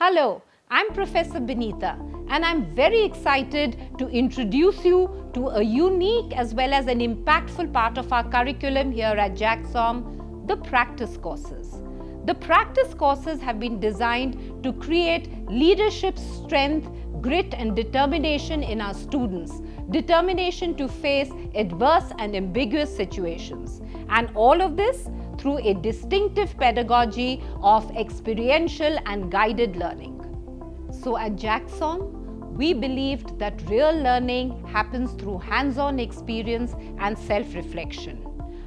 Hello, I'm Professor Binita and I'm very excited to introduce you to a unique as well as an impactful part of our curriculum here at JAGSoM, the practice courses. The practice courses have been designed to create leadership strength, grit and determination in our students, determination to face adverse and ambiguous situations, and all of this through a distinctive pedagogy of experiential and guided learning. So at JAGSoM, we believed that real learning happens through hands-on experience and self-reflection.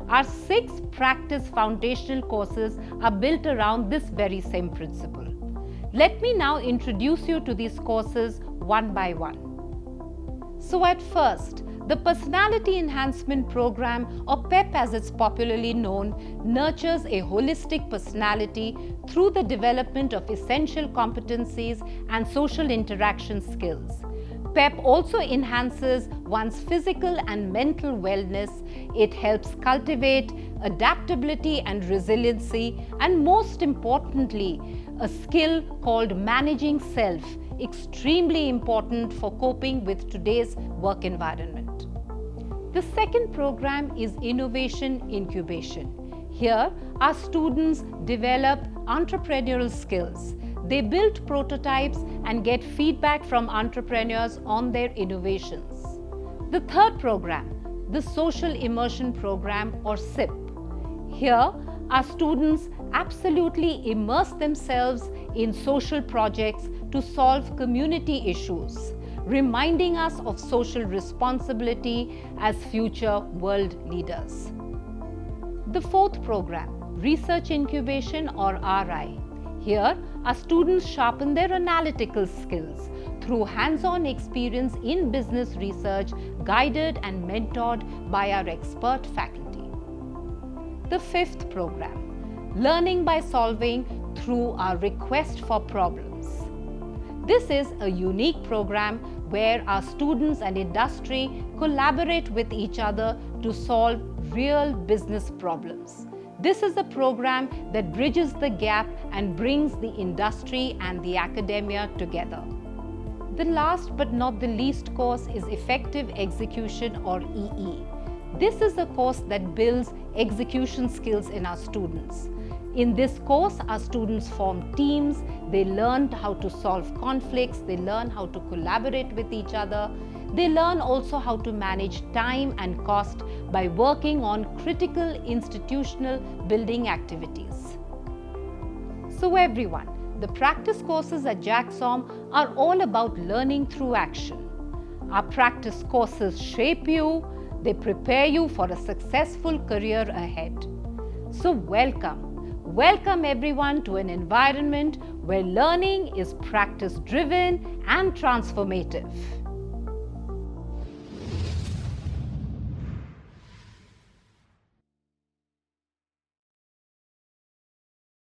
Our 6 practice foundational courses are built around this very same principle. Let me now introduce you to these courses one by one. So at first, the Personality Enhancement Program, or PEP as it's popularly known, nurtures a holistic personality through the development of essential competencies and social interaction skills. PEP also enhances one's physical and mental wellness. It helps cultivate adaptability and resiliency, and most importantly, a skill called managing self, extremely important for coping with today's work environment. The second program is Innovation Incubation. Here, our students develop entrepreneurial skills. They build prototypes and get feedback from entrepreneurs on their innovations. The third program, the Social Immersion Program, or SIP. Here, our students absolutely immerse themselves in social projects to solve community issues, reminding us of social responsibility as future world leaders. The fourth program, Research Incubation, or RI. Here, our students sharpen their analytical skills through hands-on experience in business research, guided and mentored by our expert faculty. The fifth program, Learning by Solving through our Request for Problems. This is a unique program where our students and industry collaborate with each other to solve real business problems. This is a program that bridges the gap and brings the industry and the academia together. The last but not the least course is Effective Execution, or EE. This is a course that builds execution skills in our students. In this course, our students form teams, they learn how to solve conflicts, they learn how to collaborate with each other, they learn also how to manage time and cost by working on critical institutional building activities. So everyone, the practice courses at JAGSoM are all about learning through action. Our practice courses shape you, they prepare you for a successful career ahead. So welcome everyone to an environment where learning is practice-driven and transformative.